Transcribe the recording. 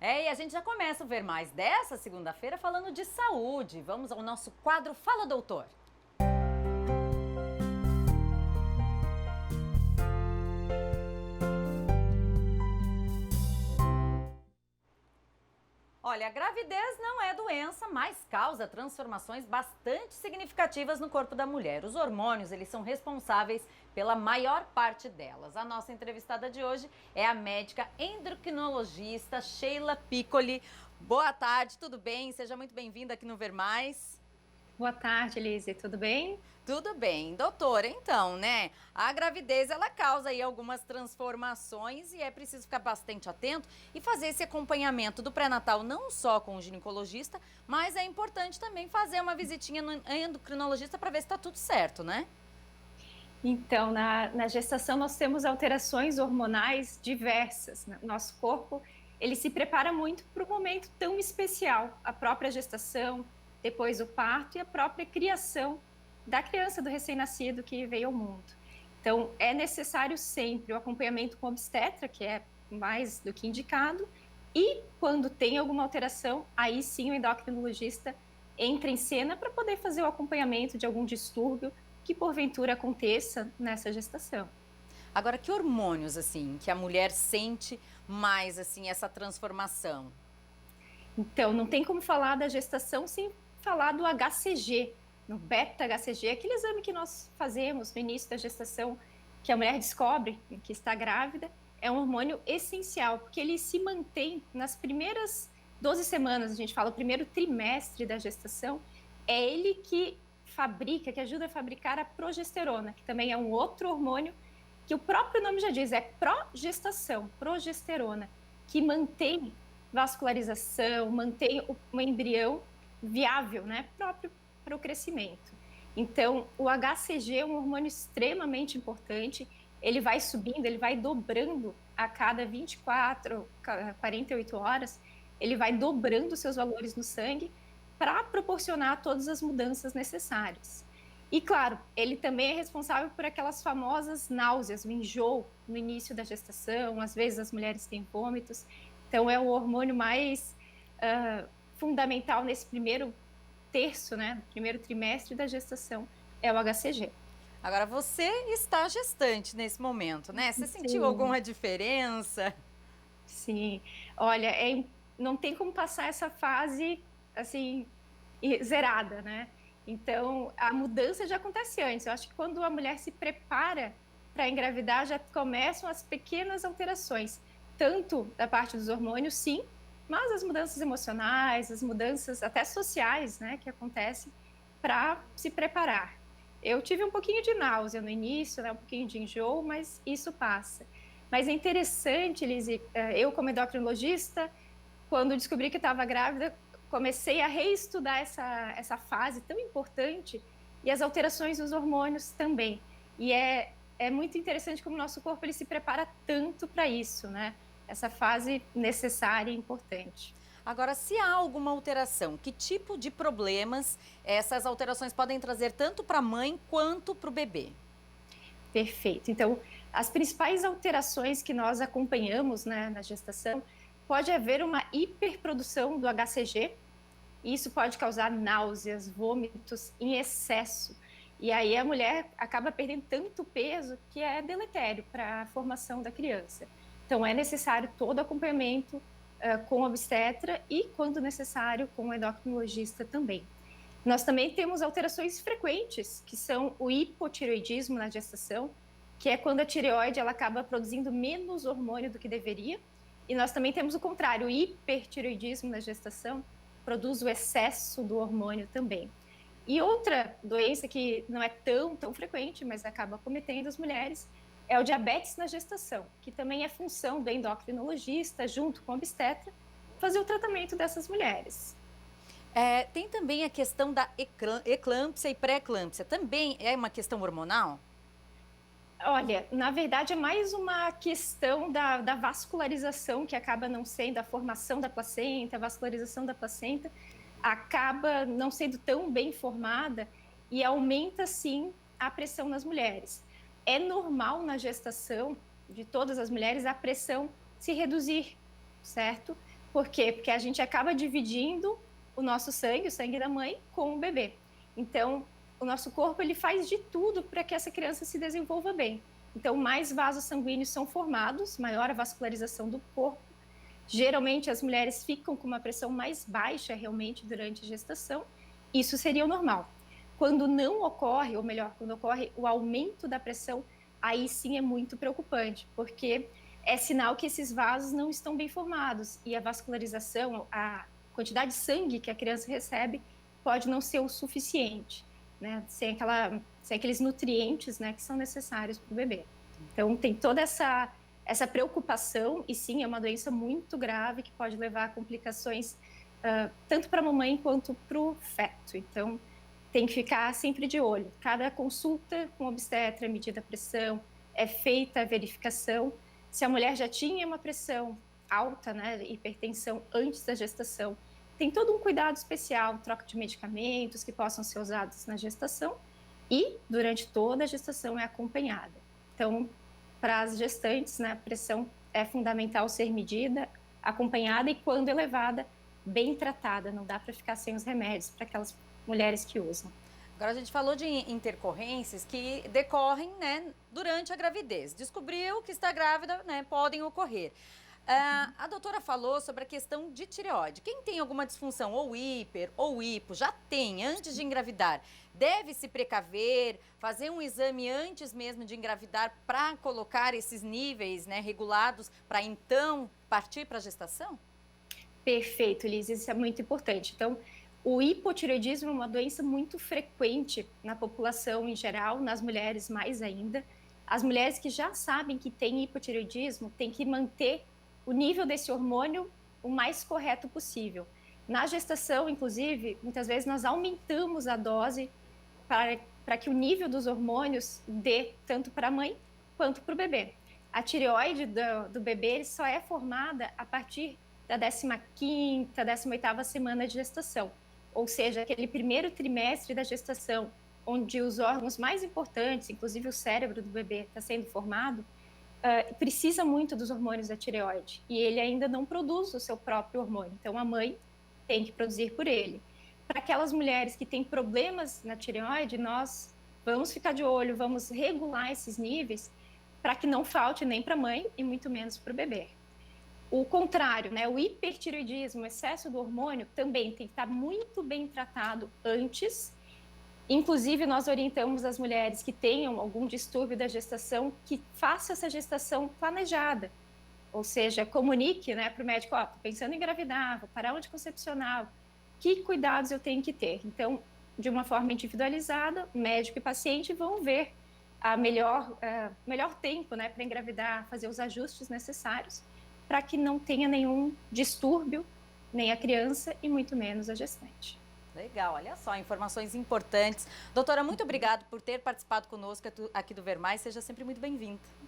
E a gente já começa a ver mais dessa segunda-feira falando de saúde. Vamos ao nosso quadro Fala Doutor. Olha, a gravidez não é doença, mas causa transformações bastante significativas no corpo da mulher. Os hormônios, eles são responsáveis pela maior parte delas. A nossa entrevistada de hoje é a médica endocrinologista Sheila Piccoli. Boa tarde, tudo bem? Seja muito bem-vinda aqui no Ver Mais. Boa tarde, Elise. Tudo bem? Tudo bem, doutora, então, né? A gravidez, ela causa aí algumas transformações e é preciso ficar bastante atento e fazer esse acompanhamento do pré-natal não só com o ginecologista, mas é importante também fazer uma visitinha no endocrinologista para ver se está tudo certo, né? Então, na gestação nós temos alterações hormonais diversas, né? Nosso corpo, ele se prepara muito para um momento tão especial, a própria gestação, depois o parto e a própria criação da criança, do recém-nascido que veio ao mundo. Então, é necessário sempre o acompanhamento com o obstetra, que é mais do que indicado, e quando tem alguma alteração, aí sim o endocrinologista entra em cena para poder fazer o acompanhamento de algum distúrbio que porventura aconteça nessa gestação. Agora, que hormônios, assim, que a mulher sente mais, assim, essa transformação? Então, não tem como falar da gestação sem falar do HCG, no beta-HCG, aquele exame que nós fazemos no início da gestação, que a mulher descobre que está grávida, é um hormônio essencial, porque ele se mantém nas primeiras 12 semanas, a gente fala, o primeiro trimestre da gestação, é ele que fabrica, que ajuda a fabricar a progesterona, que também é um outro hormônio que o próprio nome já diz, é progestação, progesterona, que mantém vascularização, mantém o embrião viável, né, próprio para o crescimento. Então, o HCG é um hormônio extremamente importante, ele vai subindo, ele vai dobrando a cada 24, 48 horas, ele vai dobrando seus valores no sangue para proporcionar todas as mudanças necessárias. E, claro, ele também é responsável por aquelas famosas náuseas, o enjoo no início da gestação, às vezes as mulheres têm vômitos. Então, é o hormônio mais fundamental nesse primeiro terço, né, primeiro trimestre da gestação, é o HCG. Agora, você está gestante nesse momento, né? Você sentiu Sim, alguma diferença? sim. Olha, não tem como passar essa fase, assim, zerada, né? Então, a mudança já acontece antes. Eu acho que quando a mulher se prepara para engravidar, já começam as pequenas alterações, tanto da parte dos hormônios, sim, mas as mudanças emocionais, as mudanças até sociais, né, que acontecem para se preparar. Eu tive um pouquinho de náusea no início, né, um pouquinho de enjoo, mas isso passa. Mas é interessante, Lizzie, eu como endocrinologista, quando descobri que estava grávida, comecei a reestudar essa fase tão importante e as alterações dos hormônios também. E é muito interessante como o nosso corpo ele se prepara tanto para isso, né? Essa fase necessária e importante. Agora, se há alguma alteração, que tipo de problemas essas alterações podem trazer tanto para a mãe quanto para o bebê? Perfeito. Então, as principais alterações que nós acompanhamos, né, na gestação, pode haver uma hiperprodução do HCG, e isso pode causar náuseas, vômitos em excesso. E aí a mulher acaba perdendo tanto peso que é deletério para a formação da criança. Então, é necessário todo acompanhamento com o obstetra e, quando necessário, com o endocrinologista também. Nós também temos alterações frequentes, que são o hipotireoidismo na gestação, que é quando a tireoide ela acaba produzindo menos hormônio do que deveria. E nós também temos o contrário, o hipertireoidismo na gestação, produz o excesso do hormônio também. E outra doença que não é tão frequente, mas acaba cometendo as mulheres, é o diabetes na gestação, que também é função do endocrinologista, junto com o obstetra, fazer o tratamento dessas mulheres. Tem também a questão da eclâmpsia e pré-eclâmpsia. Também é uma questão hormonal? Olha, na verdade é mais uma questão da vascularização que acaba não sendo a formação da placenta, a vascularização da placenta acaba não sendo tão bem formada e aumenta sim a pressão nas mulheres. É normal na gestação de todas as mulheres a pressão se reduzir, certo? Por quê? Porque a gente acaba dividindo o nosso sangue, o sangue da mãe, com o bebê. Então, o nosso corpo ele faz de tudo para que essa criança se desenvolva bem. Então, mais vasos sanguíneos são formados, maior a vascularização do corpo. Geralmente, as mulheres ficam com uma pressão mais baixa realmente durante a gestação. Isso seria o normal. Quando não ocorre, ou melhor, quando ocorre o aumento da pressão, aí sim é muito preocupante, porque é sinal que esses vasos não estão bem formados e a vascularização, a quantidade de sangue que a criança recebe pode não ser o suficiente, né? Sem aqueles nutrientes, né, que são necessários para o bebê. Então, tem toda essa preocupação, e sim, é uma doença muito grave que pode levar a complicações tanto para a mamãe quanto para o feto. Então, tem que ficar sempre de olho. Cada consulta com obstetra é medida a pressão, é feita a verificação. Se a mulher já tinha uma pressão alta, né, hipertensão antes da gestação, tem todo um cuidado especial, troca de medicamentos que possam ser usados na gestação e durante toda a gestação é acompanhada. Então, para as gestantes, né, a pressão é fundamental ser medida, acompanhada e, quando elevada, bem tratada. Não dá para ficar sem os remédios para aquelas mulheres que usam. Agora, a gente falou de intercorrências que decorrem, né, durante a gravidez. Descobriu que está grávida, né, podem ocorrer. A doutora falou sobre a questão de tireoide. Quem tem alguma disfunção, ou hiper ou hipo, já tem antes de engravidar, deve se precaver, fazer um exame antes mesmo de engravidar para colocar esses níveis, né, regulados, para então partir para a gestação? Perfeito, Liz, isso é muito importante. Então, o hipotireoidismo é uma doença muito frequente na população em geral, nas mulheres mais ainda. As mulheres que já sabem que têm hipotireoidismo têm que manter o nível desse hormônio o mais correto possível. Na gestação, inclusive, muitas vezes nós aumentamos a dose para que o nível dos hormônios dê tanto para a mãe quanto para o bebê. A tireoide do bebê só é formada a partir da 15ª, 18ª semana de gestação, ou seja, aquele primeiro trimestre da gestação, onde os órgãos mais importantes, inclusive o cérebro do bebê, está sendo formado, precisa muito dos hormônios da tireoide e ele ainda não produz o seu próprio hormônio, então a mãe tem que produzir por ele. Para aquelas mulheres que têm problemas na tireoide, nós vamos ficar de olho, vamos regular esses níveis para que não falte nem para a mãe e muito menos para o bebê. O contrário, né, o hipertireoidismo, o excesso do hormônio, também tem que estar muito bem tratado antes. Inclusive, nós orientamos as mulheres que tenham algum distúrbio da gestação que façam essa gestação planejada. Ou seja, comunique, né, para o médico, ó, tô pensando em engravidar, vou parar o anticoncepcional, que cuidados eu tenho que ter? Então, de uma forma individualizada, médico e paciente vão ver a melhor tempo, né, para engravidar, fazer os ajustes necessários para que não tenha nenhum distúrbio, nem a criança e muito menos a gestante. Legal, olha só, informações importantes. Doutora, muito obrigada por ter participado conosco aqui do Ver Mais. Seja sempre muito bem-vinda.